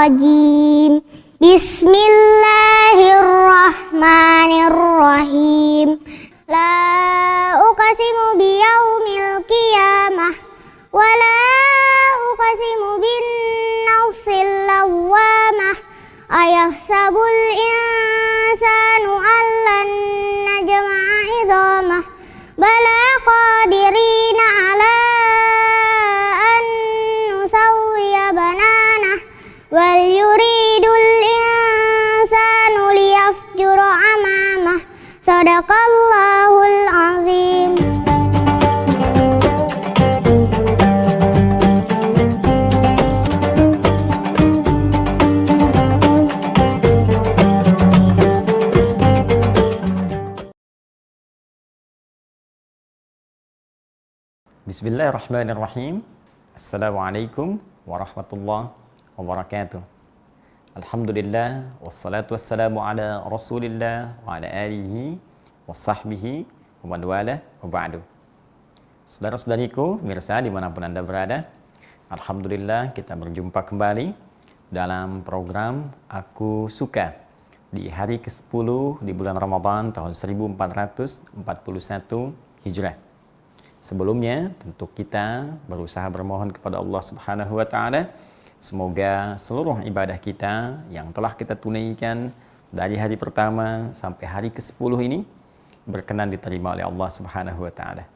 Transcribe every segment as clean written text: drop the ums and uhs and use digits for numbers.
rajim. Bismillahirrahmanirrahim. La uqsimu biyaumil qiyamah wa la uqsimu bin nafsil lawwamah. Ayahsabul insanu allan najma'a idhamah. Bala qadirina ala an nusawwiya bananah. Wal yuridul insanu liyafjura amamah. Sadaqallahul azim. Bismillahirrahmanirrahim. Assalamualaikum warahmatullahi wabarakatuh. Alhamdulillah, wassalatu wassalamu ala rasulillah wa ala alihi wa sahbihi wa man wala wa ba'du. Saudara-saudariku, pemirsa dimanapun Anda berada, Alhamdulillah kita berjumpa kembali dalam program Aku Suka di hari ke-10 di bulan Ramadan tahun 1441 Hijrah. Sebelumnya tentu kita berusaha bermohon kepada Allah Subhanahu wa taala semoga seluruh ibadah kita yang telah kita tunaikan dari hari pertama sampai hari ke-10 ini berkenan diterima oleh Allah Subhanahu wa taala.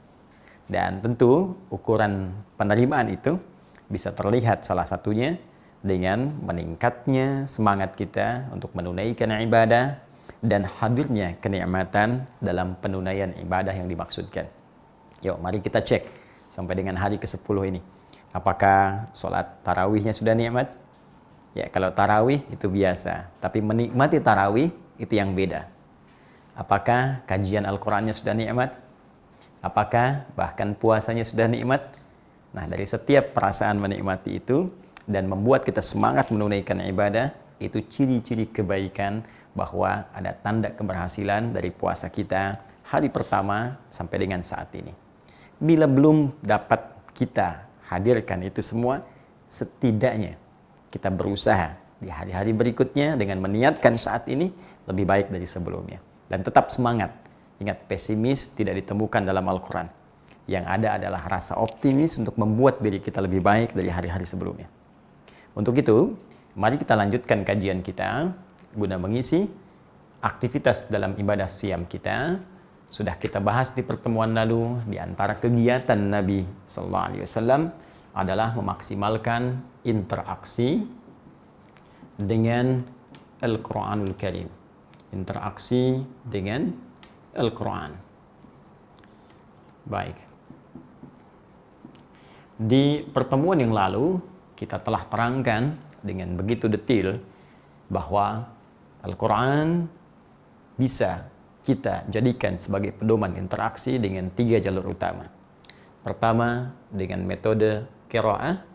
Dan tentu ukuran penerimaan itu bisa terlihat salah satunya dengan meningkatnya semangat kita untuk menunaikan ibadah dan hadirnya kenikmatan dalam penunaian ibadah yang dimaksudkan. Yuk, mari kita cek sampai dengan hari ke-10 ini. Apakah sholat tarawihnya sudah nikmat? Ya, kalau tarawih itu biasa. Tapi menikmati tarawih itu yang beda. Apakah kajian Al-Qurannya sudah nikmat? Apakah bahkan puasanya sudah nikmat? Nah, dari setiap perasaan menikmati itu dan membuat kita semangat menunaikan ibadah, itu ciri-ciri kebaikan bahwa ada tanda keberhasilan dari puasa kita hari pertama sampai dengan saat ini. Bila belum dapat kita hadirkan itu semua, setidaknya kita berusaha di hari-hari berikutnya dengan meniatkan saat ini lebih baik dari sebelumnya. Dan tetap semangat. Ingat, pesimis tidak ditemukan dalam Al-Quran. Yang ada adalah rasa optimis untuk membuat diri kita lebih baik dari hari-hari sebelumnya. Untuk itu, mari kita lanjutkan kajian kita guna mengisi aktivitas dalam ibadah siam kita. Sudah kita bahas di pertemuan lalu, di antara kegiatan Nabi Sallallahu Alaihi Wasallam adalah memaksimalkan interaksi dengan Al-Quranul Karim. Interaksi dengan Al-Quran. Baik. Di pertemuan yang lalu, kita telah terangkan dengan begitu detail bahwa Al-Quran bisa kita jadikan sebagai pedoman interaksi dengan 3 jalur utama. Pertama, dengan metode qiraah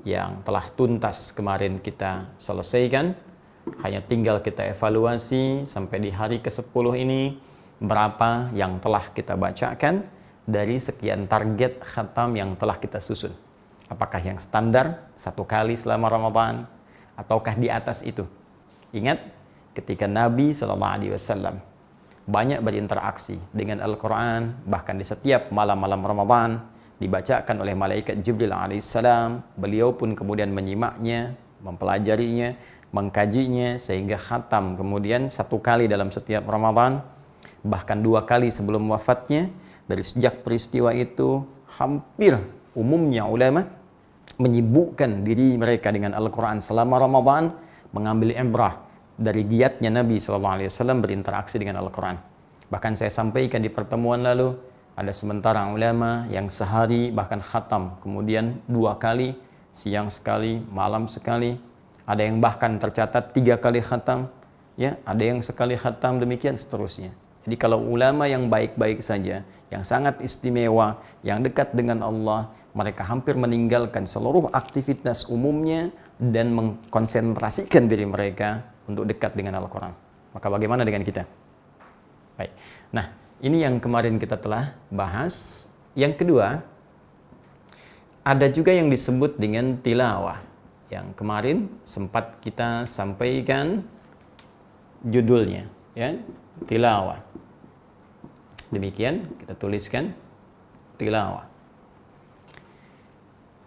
yang telah tuntas kemarin kita selesaikan. Hanya tinggal kita evaluasi sampai di hari ke-10 ini berapa yang telah kita bacakan dari sekian target khatam yang telah kita susun. Apakah yang standar 1 kali selama Ramadan ataukah di atas itu? Ingat, ketika Nabi SAW banyak berinteraksi dengan Al-Quran, bahkan di setiap malam-malam Ramadan dibacakan oleh malaikat Jibril alaihissalam, beliau pun kemudian menyimaknya, mempelajarinya, mengkajinya sehingga khatam kemudian 1 kali dalam setiap Ramadan, bahkan 2 kali sebelum wafatnya. Dari sejak peristiwa itu hampir umumnya ulama menyibukkan diri mereka dengan Al-Quran selama Ramadan, mengambil ibrah dari giatnya Nabi SAW berinteraksi dengan Al-Quran. Bahkan saya sampaikan di pertemuan lalu, ada sementara ulama yang sehari bahkan khatam, kemudian 2 kali, siang sekali, malam sekali. Ada yang bahkan tercatat 3 kali khatam, ya, ada yang sekali khatam, demikian seterusnya. Jadi kalau ulama yang baik-baik saja, yang sangat istimewa, yang dekat dengan Allah, mereka hampir meninggalkan seluruh aktivitas umumnya dan mengkonsentrasikan diri mereka untuk dekat dengan Al-Quran. Maka bagaimana dengan kita? Baik. Nah, ini yang kemarin kita telah bahas. Yang kedua, ada juga yang disebut dengan tilawah. yang kemarin sempat kita sampaikan judulnya, ya, tilawah. Demikian kita tuliskan tilawah.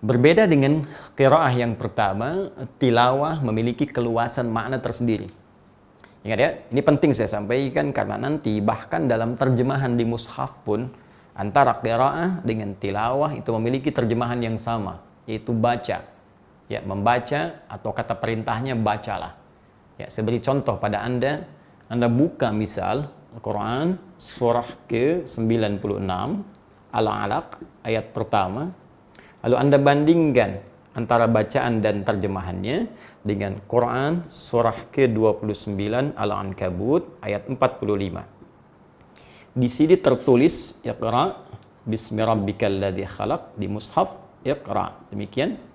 Berbeda dengan qiraah yang pertama, tilawah memiliki keluasan makna tersendiri. Ingat ya, ini penting saya sampaikan karena nanti bahkan dalam terjemahan di mushaf pun antara qiraah dengan tilawah itu memiliki terjemahan yang sama, yaitu baca. Ya, membaca atau kata perintahnya bacalah. Ya, saya beri contoh pada Anda buka misal Al-Quran surah ke-96 Al-Alaq ayat pertama, lalu Anda bandingkan antara bacaan dan terjemahannya dengan Quran surah ke-29 Al-Ankabut ayat 45. Di sini tertulis Iqra bismi rabbikal ladzi khalaq di mushaf Iqra. Demikian.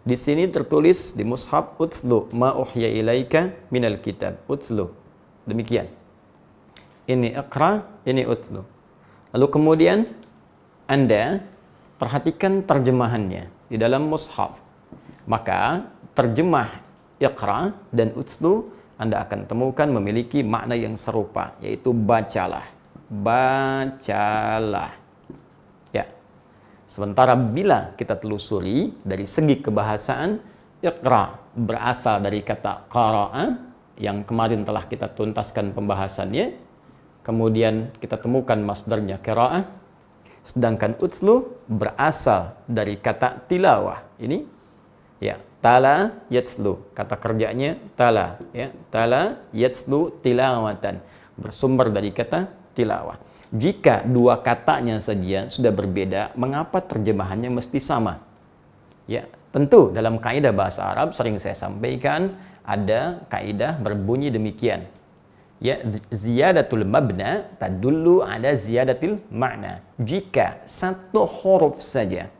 Di sini tertulis di mushaf utslu ma uhya ilaika minal kitab. Utslu. Demikian. Ini Iqra, ini utslu. Lalu kemudian Anda perhatikan terjemahannya di dalam mushaf. Maka terjemah Iqra dan utslu Anda akan temukan memiliki makna yang serupa, yaitu bacalah. Bacalah. Ya. Sementara bila kita telusuri dari segi kebahasaan, Iqra berasal dari kata qara'a yang kemarin telah kita tuntaskan pembahasannya. Kemudian kita temukan masdarnya qira'ah. Sedangkan utslu berasal dari kata tilawah. Ini ya, tala yatslu, kata kerjanya tala, ya. Tala yatslu tilawatan, bersumber dari kata tilawah. Jika dua katanya saja sudah berbeda, mengapa terjemahannya mesti sama? Ya, tentu dalam kaidah bahasa Arab sering saya sampaikan ada kaidah berbunyi demikian. Ya, ziyadatul mabna tadullu ala ziyadatil makna. Jika satu huruf saja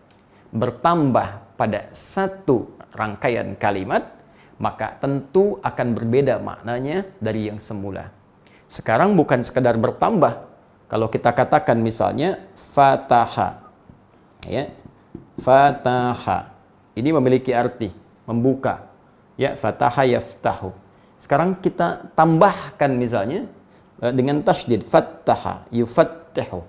bertambah pada satu rangkaian kalimat, maka tentu akan berbeda maknanya dari yang semula. Sekarang bukan sekedar bertambah. Kalau kita katakan misalnya fataha, ya, fataha, ini memiliki arti membuka, ya, fataha yaftahu. Sekarang kita tambahkan misalnya dengan tasydid, fattaha yufattihu,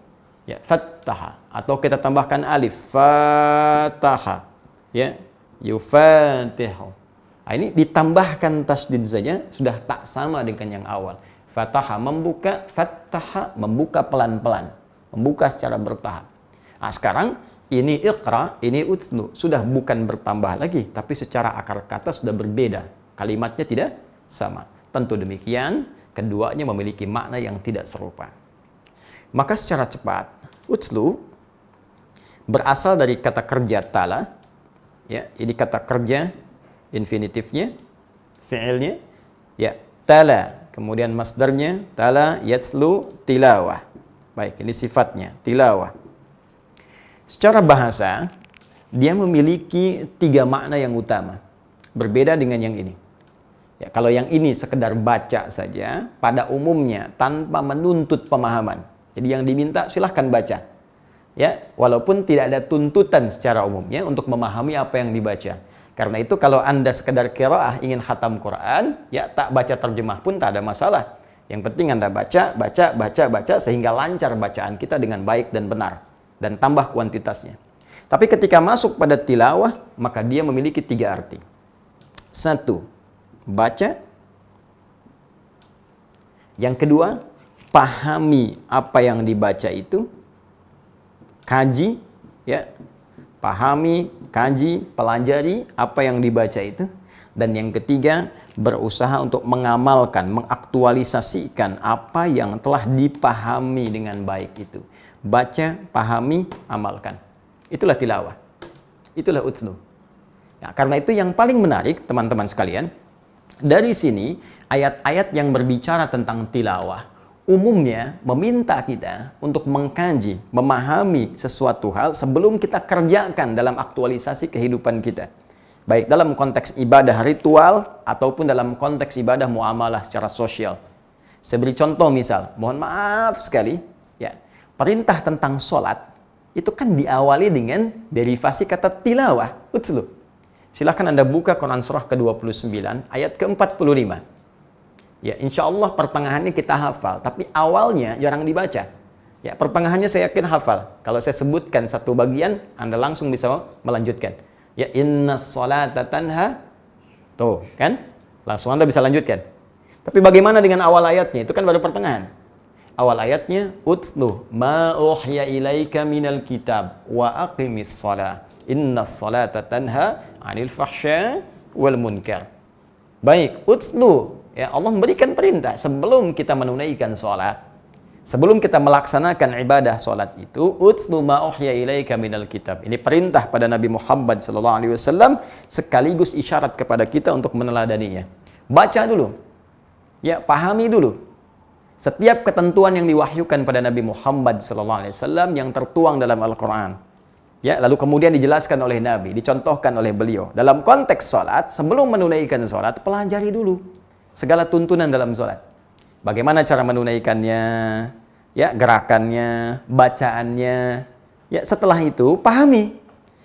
ya, fattaha, atau kita tambahkan alif, fataha, ya, yufatihu. Nah, ini ditambahkan tasydid saja sudah tak sama dengan yang awal. Fataha membuka, fattaha membuka pelan-pelan, membuka secara bertahap. Nah, sekarang ini Iqra, ini utslu, sudah bukan bertambah lagi, tapi secara akar kata sudah berbeda. Kalimatnya tidak sama. Tentu demikian, keduanya memiliki makna yang tidak serupa. Maka secara cepat, utslu berasal dari kata kerja tala, ya, ini kata kerja infinitifnya, fi'ilnya, ya, tala. Kemudian masdarnya tala yatslu tilawah. Baik, ini sifatnya tilawah. Secara bahasa dia memiliki tiga makna yang utama. Berbeda dengan yang ini. Ya, kalau yang ini sekedar baca saja pada umumnya tanpa menuntut pemahaman. Jadi yang diminta silahkan baca. Ya, walaupun tidak ada tuntutan secara umumnya untuk memahami apa yang dibaca. Karena itu kalau Anda sekedar qiraah ingin khatam Quran, ya tak baca terjemah pun tak ada masalah. Yang penting Anda baca sehingga lancar bacaan kita dengan baik dan benar dan tambah kuantitasnya. Tapi ketika masuk pada tilawah, maka dia memiliki tiga arti. Satu, baca. Yang kedua, pahami apa yang dibaca itu. Kaji, ya. Pahami, kaji, pelajari apa yang dibaca itu. Dan yang ketiga, berusaha untuk mengamalkan, mengaktualisasikan apa yang telah dipahami dengan baik itu. Baca, pahami, amalkan. Itulah tilawah. Itulah utslu. Nah, karena itu yang paling menarik, teman-teman sekalian, dari sini ayat-ayat yang berbicara tentang tilawah umumnya meminta kita untuk mengkaji, memahami sesuatu hal sebelum kita kerjakan dalam aktualisasi kehidupan kita. Baik dalam konteks ibadah ritual ataupun dalam konteks ibadah muamalah secara sosial. Saya beri contoh misal, mohon maaf sekali, ya, perintah tentang sholat itu kan diawali dengan derivasi kata tilawah, utslu. Silahkan Anda buka Quran surah ke-29 ayat ke-45. Ya, insya Allah pertengahannya kita hafal, tapi awalnya jarang dibaca. Ya, pertengahannya saya yakin hafal. Kalau saya sebutkan satu bagian, Anda langsung bisa melanjutkan. Ya, inna sholata tanha. Tuh, kan? Langsung Anda bisa lanjutkan. Tapi bagaimana dengan awal ayatnya? Itu kan baru pertengahan. Awal ayatnya, utlu ma uhya ilaika minal kitab wa aqimis shalah. Inna sholata tanha 'anil fahsya wal munkar. Baik, utlu. Ya, Allah memberikan perintah sebelum kita menunaikan sholat. Sebelum kita melaksanakan ibadah sholat itu, utlu ma uhya ilaika minal kitab. Ini perintah pada Nabi Muhammad SAW sekaligus isyarat kepada kita untuk meneladaninya. Baca dulu. Ya, pahami dulu. Setiap ketentuan yang diwahyukan pada Nabi Muhammad SAW yang tertuang dalam Al-Quran. Ya, lalu kemudian dijelaskan oleh Nabi, dicontohkan oleh beliau. Dalam konteks sholat, sebelum menunaikan sholat, pelajari dulu segala tuntunan dalam sholat. Bagaimana cara menunaikannya, ya, gerakannya, bacaannya. Ya, setelah itu, pahami.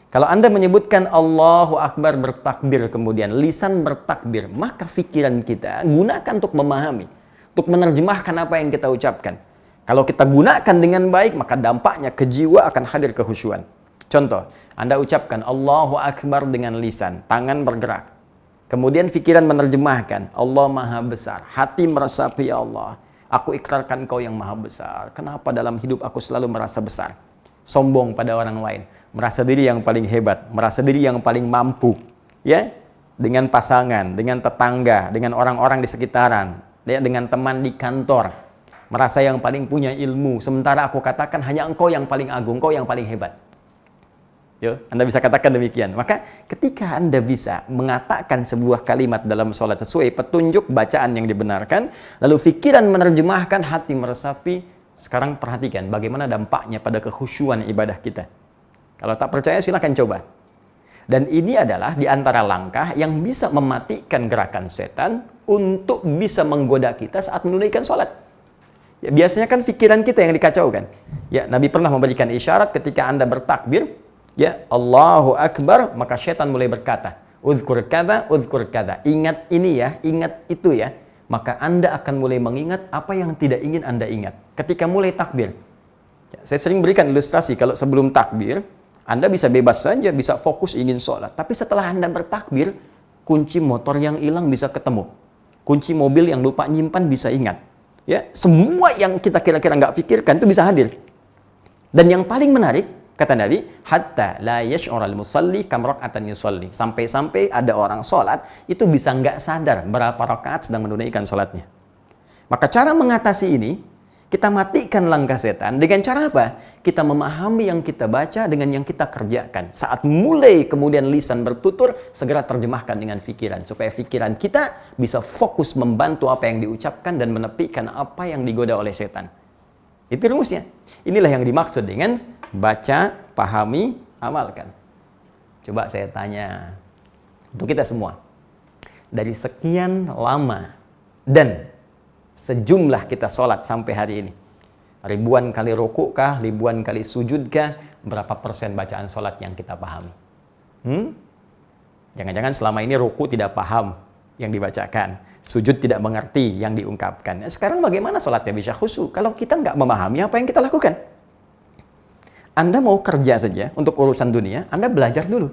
Kalau Anda menyebutkan Allahu Akbar bertakbir, kemudian lisan bertakbir, maka pikiran kita gunakan untuk memahami, untuk menerjemahkan apa yang kita ucapkan. Kalau kita gunakan dengan baik, maka dampaknya ke jiwa akan hadir kehusyuan. Contoh, Anda ucapkan Allahu Akbar dengan lisan, tangan bergerak. Kemudian pikiran menerjemahkan, Allah Maha Besar. Hati meresapi, ya Allah, aku ikrarkan Kau yang Maha Besar. Kenapa dalam hidup aku selalu merasa besar? Sombong pada orang lain. Merasa diri yang paling hebat, merasa diri yang paling mampu, ya, dengan pasangan, dengan tetangga, dengan orang-orang di sekitaran, ya, dengan teman di kantor, merasa yang paling punya ilmu, sementara aku katakan hanya Engkau yang paling agung, Engkau yang paling hebat. Yo, Anda bisa katakan demikian. Maka ketika Anda bisa mengatakan sebuah kalimat dalam sholat sesuai petunjuk bacaan yang dibenarkan, lalu pikiran menerjemahkan, hati meresapi, sekarang perhatikan bagaimana dampaknya pada kekhusyuan ibadah kita. Kalau tak percaya silahkan coba. Dan ini adalah di antara langkah yang bisa mematikan gerakan setan untuk bisa menggoda kita saat menunaikan sholat. Ya, biasanya kan pikiran kita yang dikacaukan. Ya, Nabi pernah memberikan isyarat ketika Anda bertakbir, ya, Allahu Akbar, maka setan mulai berkata, uzkur kada, uzkur kada. Ingat ini ya, ingat itu ya. Maka Anda akan mulai mengingat apa yang tidak ingin Anda ingat. Ketika mulai takbir. Ya, saya sering berikan ilustrasi, kalau sebelum takbir, Anda bisa bebas saja, bisa fokus ingin sholat. Tapi setelah Anda bertakbir, kunci motor yang hilang bisa ketemu. Kunci mobil yang lupa nyimpan bisa ingat. Ya, semua yang kita kira-kira nggak pikirkan itu bisa hadir. Dan yang paling menarik, kata Nabi, hatta la yash'ural musalli kam rak'atan yusalli. Sampai-sampai ada orang sholat, itu bisa nggak sadar berapa rakaat sedang menunaikan sholatnya. Maka cara mengatasi ini, kita matikan langkah setan dengan cara apa? Kita memahami yang kita baca dengan yang kita kerjakan. Saat mulai kemudian lisan bertutur, segera terjemahkan dengan pikiran. Supaya pikiran kita bisa fokus membantu apa yang diucapkan dan menepikan apa yang digoda oleh setan. Itu rumusnya. Inilah yang dimaksud dengan baca, pahami, amalkan. Coba saya tanya untuk kita semua. Dari sekian lama dan sejumlah kita sholat sampai hari ini, ribuan kali rukuk kah, ribuan kali sujud kah, berapa persen bacaan sholat yang kita pahami? Jangan-jangan selama ini rukuk tidak paham yang dibacakan, sujud tidak mengerti yang diungkapkan. Sekarang bagaimana sholatnya bisa khusyuk kalau kita nggak memahami apa yang kita lakukan? Anda mau kerja saja untuk urusan dunia, Anda belajar dulu,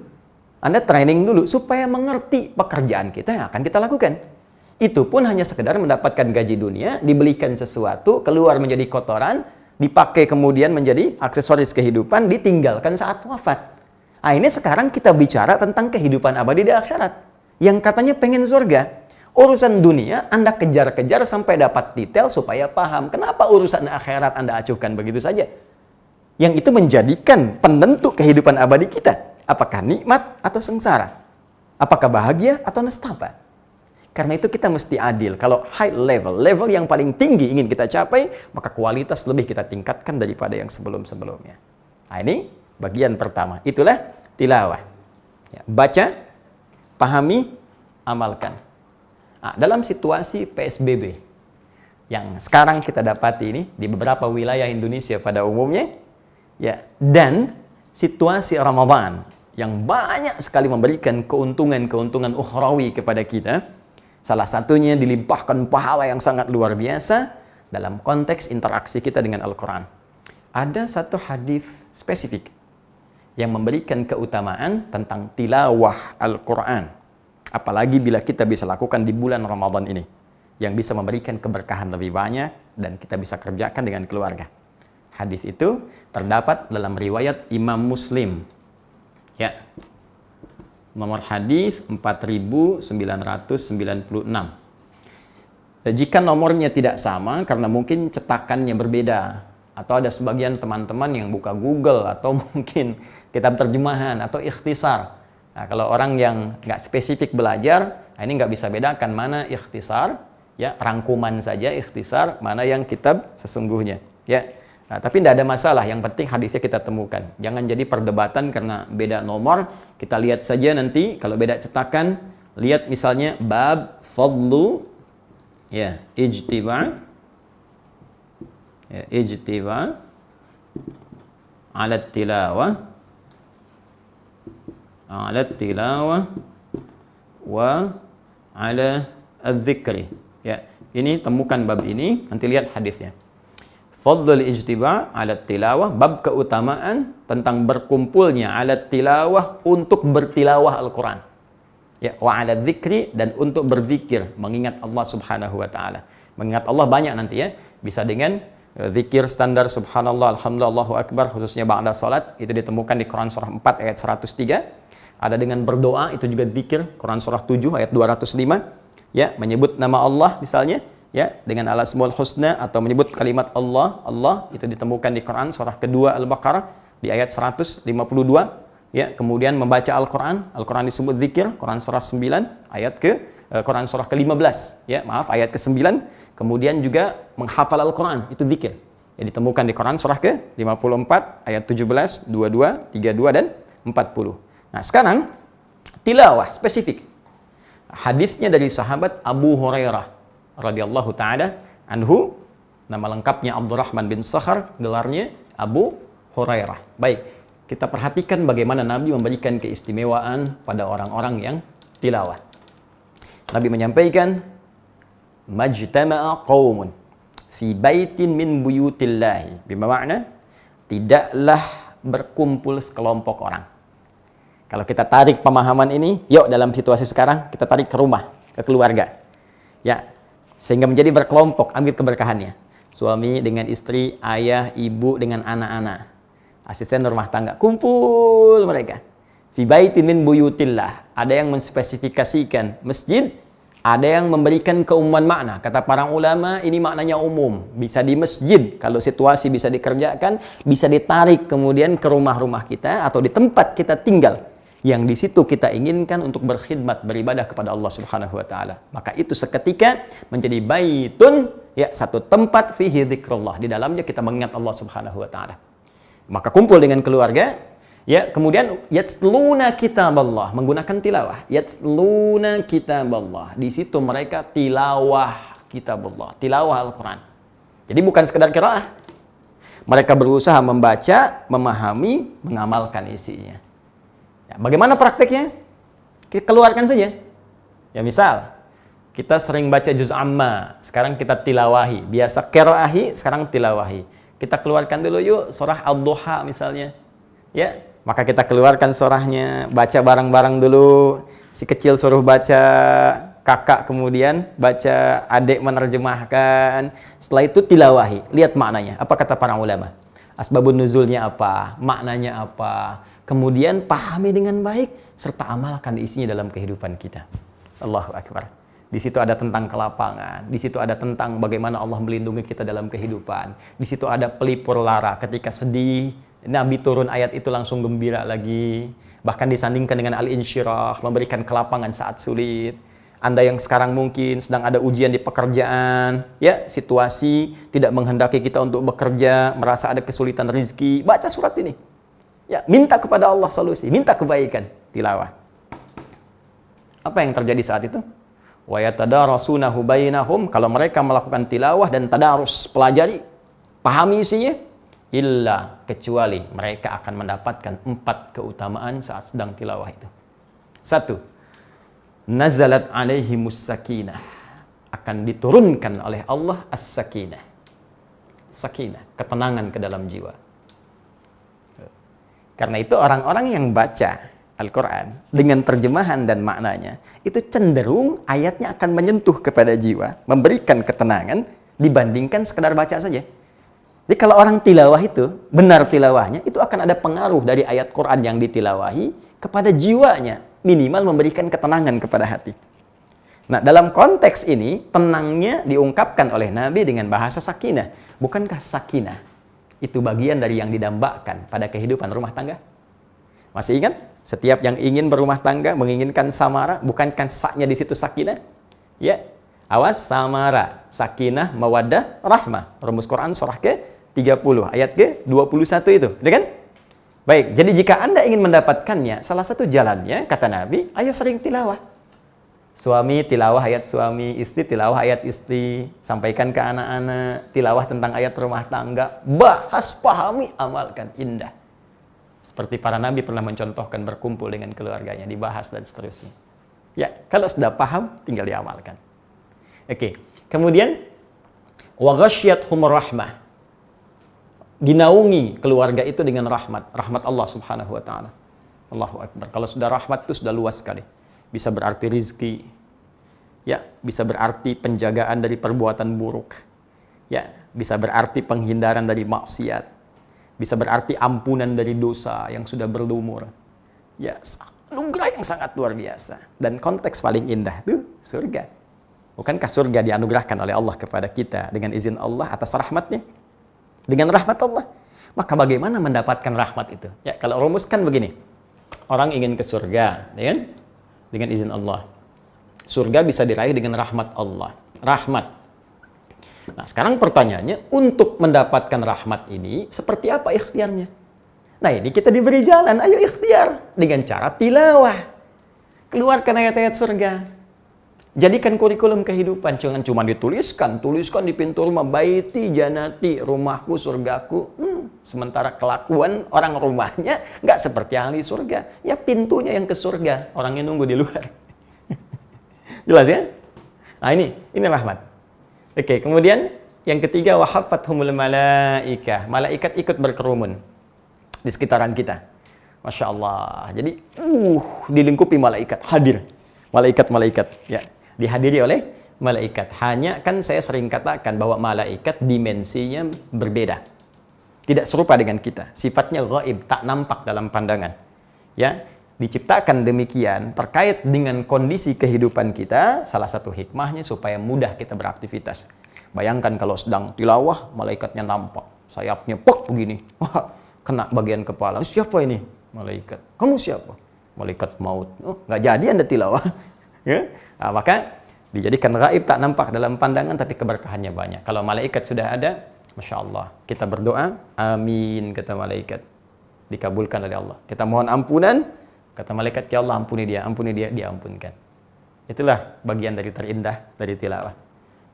Anda training dulu supaya mengerti pekerjaan kita yang akan kita lakukan. Itu pun hanya sekedar mendapatkan gaji dunia, dibelikan sesuatu, keluar menjadi kotoran, dipakai kemudian menjadi aksesoris kehidupan, ditinggalkan saat wafat. Nah, ini sekarang kita bicara tentang kehidupan abadi di akhirat. Yang katanya pengen surga. Urusan dunia Anda kejar-kejar sampai dapat detail supaya paham. Kenapa urusan akhirat Anda acuhkan begitu saja? Yang itu menjadikan penentu kehidupan abadi kita. Apakah nikmat atau sengsara? Apakah bahagia atau nestapa? Karena itu kita mesti adil. Kalau high level, level yang paling tinggi ingin kita capai, maka kualitas lebih kita tingkatkan daripada yang sebelum-sebelumnya. Nah, ini bagian pertama. Itulah tilawah. Ya, baca, pahami, amalkan. Nah, dalam situasi PSBB yang sekarang kita dapati ini di beberapa wilayah Indonesia pada umumnya, ya, dan situasi Ramadan yang banyak sekali memberikan keuntungan-keuntungan ukhrawi kepada kita. Salah satunya dilimpahkan pahala yang sangat luar biasa dalam konteks interaksi kita dengan Al-Quran. Ada satu hadis spesifik yang memberikan keutamaan tentang tilawah Al-Quran. Apalagi bila kita bisa lakukan di bulan Ramadan ini, yang bisa memberikan keberkahan lebih banyak dan kita bisa kerjakan dengan keluarga. Hadis itu terdapat dalam riwayat Imam Muslim. Ya. Nomor hadis 4996. Jika nomornya tidak sama karena mungkin cetakannya berbeda, atau ada sebagian teman-teman yang buka Google atau mungkin kitab terjemahan atau ikhtisar. Nah, kalau orang yang nggak spesifik belajar, ini nggak bisa bedakan mana ikhtisar, ya rangkuman saja ikhtisar, mana yang kitab sesungguhnya. Ya. Nah, tapi tidak ada masalah, yang penting hadisnya kita temukan. Jangan jadi perdebatan karena beda nomor. Kita lihat saja nanti, kalau beda cetakan, lihat misalnya bab fadlu, ya, ijtiba' ala tilawah wa ala al-dhikri. Ya, ini temukan bab ini, nanti lihat hadisnya. Fadl ijtiba' ala tilawah, bab keutamaan tentang berkumpulnya ala tilawah untuk bertilawah Al-Quran. Ya, wa ala dzikri, dan untuk berzikir, mengingat Allah Subhanahu wa taala. Mengingat Allah banyak nanti ya, bisa dengan zikir standar subhanallah, alhamdulillah, Allahu akbar, khususnya ba'da salat, itu ditemukan di Quran surah 4 ayat 103. Ada dengan berdoa, itu juga zikir, Quran surah 7 ayat 205. Ya, menyebut nama Allah misalnya, ya, dengan al-asmaul husna, atau menyebut kalimat Allah, Allah, itu ditemukan di Quran surah kedua Al-Baqarah di ayat 152. Ya, kemudian membaca Al-Quran, Al-Quran disebut zikir, Quran surah 9 ayat Quran surah ke-15, ya, maaf, ayat ke-9. Kemudian juga menghafal Al-Quran, itu zikir. Ya, ditemukan di Quran surah ke-54 ayat 17, 22, 32 dan 40. Nah, sekarang tilawah spesifik. Hadisnya dari sahabat Abu Hurairah radhiyallahu taala anhu, nama lengkapnya Abdurrahman bin Sakhar, gelarnya Abu Hurairah. Baik, kita perhatikan bagaimana Nabi memberikan keistimewaan pada orang-orang yang tilawah. Nabi menyampaikan, majtama'a qaumun fi baitin min buyutillahi, bermakna tidaklah berkumpul sekelompok orang. Kalau kita tarik pemahaman ini, yuk dalam situasi sekarang kita tarik ke rumah, ke keluarga. Ya, sehingga menjadi berkelompok, ambil keberkahannya. Suami dengan istri, ayah, ibu dengan anak-anak, asisten rumah tangga, kumpul mereka. Fi baitin min buyutillah. Ada yang menspesifikasikan masjid, ada yang memberikan keumuman makna. Kata para ulama, ini maknanya umum. Bisa di masjid, kalau situasi bisa dikerjakan, bisa ditarik kemudian ke rumah-rumah kita atau di tempat kita tinggal, yang di situ kita inginkan untuk berkhidmat, beribadah kepada Allah Subhanahu wa taala. Maka itu seketika menjadi baitun, ya, satu tempat fihi dzikrullah, di dalamnya kita mengingat Allah Subhanahu wa taala. Maka kumpul dengan keluarga, ya, kemudian yatluna kitaballah, menggunakan tilawah. Yatluna kitaballah. Di situ mereka tilawah kitabullah, tilawah Al-Quran. Jadi bukan sekedar qiraah. Mereka berusaha membaca, memahami, mengamalkan isinya. Ya, bagaimana prakteknya? Kita keluarkan saja. Ya, misal kita sering baca juz amma, sekarang kita tilawahi. Biasa qiraahi, sekarang tilawahi. Kita keluarkan dulu yuk surah Ad-Duha misalnya. Ya, maka kita keluarkan surahnya, baca bareng-bareng dulu. Si kecil suruh baca, kakak kemudian baca, adik menerjemahkan. Setelah itu tilawahi, lihat maknanya. Apa kata para ulama? Asbabun nuzulnya apa? Maknanya apa? Kemudian pahami dengan baik serta amalkan isinya dalam kehidupan kita. Allahu Akbar. Di situ ada tentang kelapangan, di situ ada tentang bagaimana Allah melindungi kita dalam kehidupan. Di situ ada pelipur lara, ketika sedih, Nabi turun ayat itu langsung gembira lagi. Bahkan disandingkan dengan Al-Insyirah, memberikan kelapangan saat sulit. Anda yang sekarang mungkin sedang ada ujian di pekerjaan, ya, situasi tidak menghendaki kita untuk bekerja, merasa ada kesulitan rezeki, baca surat ini. Ya, minta kepada Allah solusi, minta kebaikan, tilawah. Apa yang terjadi saat itu? Wa yatadarasunahu bainahum, kalau mereka melakukan tilawah dan tadarus, pelajari, pahami isinya, illa kecuali mereka akan mendapatkan 4 keutamaan saat sedang tilawah itu. 1. Nazalat alaihimus sakinah, akan diturunkan oleh Allah as-sakinah. Sakinah, ketenangan ke dalam jiwa. Karena itu orang-orang yang baca Al-Quran dengan terjemahan dan maknanya, itu cenderung ayatnya akan menyentuh kepada jiwa, memberikan ketenangan dibandingkan sekedar baca saja. Jadi kalau orang tilawah itu, benar tilawahnya, itu akan ada pengaruh dari ayat Quran yang ditilawahi kepada jiwanya, minimal memberikan ketenangan kepada hati. Nah, dalam konteks ini, tenangnya diungkapkan oleh Nabi dengan bahasa sakinah. Bukankah sakinah itu bagian dari yang didambakan pada kehidupan rumah tangga? Masih ingat? Setiap yang ingin berumah tangga, menginginkan samara, bukankah saknya di situ sakinah? Ya, awas, samara, sakinah, mawaddah, rahmah. Rumus Quran surah ke-30, ayat ke-21 itu. Udah kan? Baik, jadi jika Anda ingin mendapatkannya, salah satu jalannya, kata Nabi, ayo sering tilawah. Suami tilawah ayat suami, istri tilawah ayat istri, sampaikan ke anak-anak, tilawah tentang ayat rumah tangga, bahas, pahami, amalkan, indah. Seperti para nabi pernah mencontohkan berkumpul dengan keluarganya, dibahas dan seterusnya. Ya, kalau sudah paham, tinggal diamalkan. Oke, kemudian wa ghasyiyatuhumur rahmah, dinaungi keluarga itu dengan rahmat Allah Subhanahu wa taala. Allahu akbar. Kalau sudah rahmat itu sudah luas sekali. Bisa berarti rizki, ya, bisa berarti penjagaan dari perbuatan buruk, ya, bisa berarti penghindaran dari maksiat, bisa berarti ampunan dari dosa yang sudah berlumur, ya, anugerah yang sangat luar biasa. Dan konteks paling indah itu surga. Bukankah surga dianugerahkan oleh Allah kepada kita dengan izin Allah atas rahmatnya? Dengan rahmat Allah. Maka bagaimana mendapatkan rahmat itu? Ya, kalau rumuskan begini, orang ingin ke surga, ya kan? Dengan izin Allah. Surga bisa diraih dengan rahmat Allah. Rahmat. Nah, sekarang pertanyaannya, untuk mendapatkan rahmat ini, seperti apa ikhtiarnya? Nah, ini kita diberi jalan, ayo ikhtiar. Dengan cara tilawah. Keluarkan ayat-ayat surga. Jadikan kurikulum kehidupan. Jangan cuma tuliskan di pintu rumah, baiti, janati, rumahku, surgaku. Sementara kelakuan orang rumahnya nggak seperti ahli surga. Ya pintunya yang ke surga, orangnya nunggu di luar. Jelas ya? Nah ini rahmat. Oke, kemudian yang ketiga, wahafathumul malaikah. Malaikat ikut berkerumun di sekitaran kita. Masya Allah. Jadi, dilingkupi malaikat, hadir. Malaikat-malaikat, ya, dihadiri oleh malaikat. Hanya kan saya sering katakan bahwa malaikat dimensinya berbeda. Tidak serupa dengan kita. Sifatnya ghaib, tak nampak dalam pandangan. Ya, diciptakan demikian terkait dengan kondisi kehidupan kita, salah satu hikmahnya supaya mudah kita beraktivitas. Bayangkan kalau sedang tilawah, malaikatnya nampak. Sayapnya pok begini. Wah, kena bagian kepala. Siapa ini? Malaikat. Kamu siapa? Malaikat maut. Oh, nggak jadi Anda tilawah. Ya? Nah, maka dijadikan ghaib, tak nampak dalam pandangan, tapi keberkahannya banyak. Kalau malaikat sudah ada, Masya Allah, kita berdoa, amin, kata malaikat, dikabulkan oleh Allah. Kita mohon ampunan, kata malaikat, ya Allah ampuni dia, diampunkan. Itulah bagian dari terindah dari tilawah.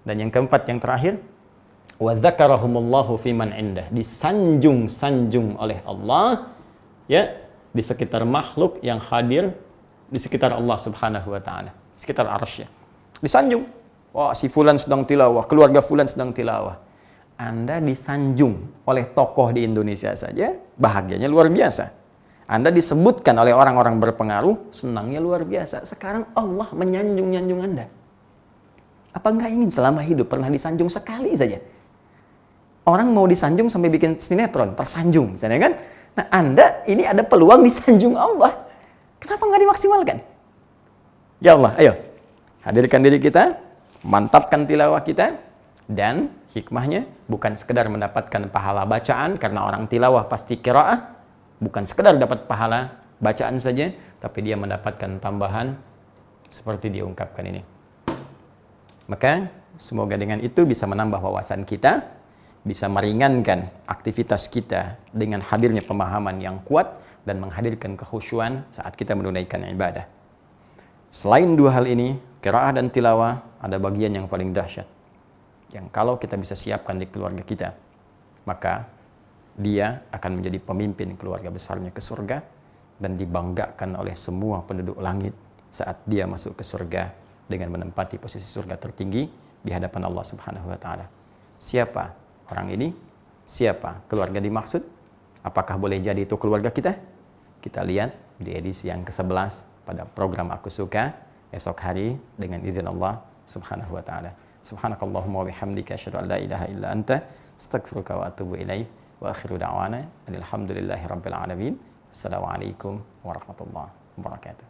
Dan yang keempat, yang terakhir, wa dzakarahumullahu fiman indah, disanjung-sanjung oleh Allah, ya, di sekitar makhluk yang hadir di sekitar Allah Subhanahu wa taala, sekitar arsy-Nya. Disanjung. Wah, si fulan sedang tilawah, keluarga fulan sedang tilawah. Anda disanjung oleh tokoh di Indonesia saja, bahagianya luar biasa. Anda disebutkan oleh orang-orang berpengaruh, senangnya luar biasa. Sekarang Allah menyanjung-nyanjung Anda. Apa enggak ingin selama hidup pernah disanjung sekali saja? Orang mau disanjung sampai bikin sinetron, tersanjung, misalnya kan? Nah, Anda ini ada peluang disanjung Allah. Kenapa enggak dimaksimalkan? Ya Allah, ayo. Hadirkan diri kita, mantapkan tilawah kita, dan hikmahnya bukan sekedar mendapatkan pahala bacaan, karena orang tilawah pasti qiraah, bukan sekedar dapat pahala bacaan saja, tapi dia mendapatkan tambahan seperti diungkapkan ini. Maka semoga dengan itu bisa menambah wawasan kita, bisa meringankan aktivitas kita dengan hadirnya pemahaman yang kuat dan menghadirkan kekhusyuan saat kita menunaikan ibadah. Selain dua hal ini, qiraah dan tilawah, ada bagian yang paling dahsyat, yang kalau kita bisa siapkan di keluarga kita, maka dia akan menjadi pemimpin keluarga besarnya ke surga dan dibanggakan oleh semua penduduk langit saat dia masuk ke surga dengan menempati posisi surga tertinggi di hadapan Allah Subhanahu wa taala. Siapa orang ini? Siapa keluarga dimaksud? Apakah boleh jadi itu keluarga kita? Kita lihat di edisi yang ke-11 pada program Aku Suka esok hari dengan izin Allah Subhanahu wa taala. Subhanakallahumma wa bihamdika asyhadu an la ilaha illa anta astaghfiruka wa atubu ilaik wa akhiru da'wana alhamdulillahi rabbil alamin. Assalamualaikum warahmatullahi wabarakatuh.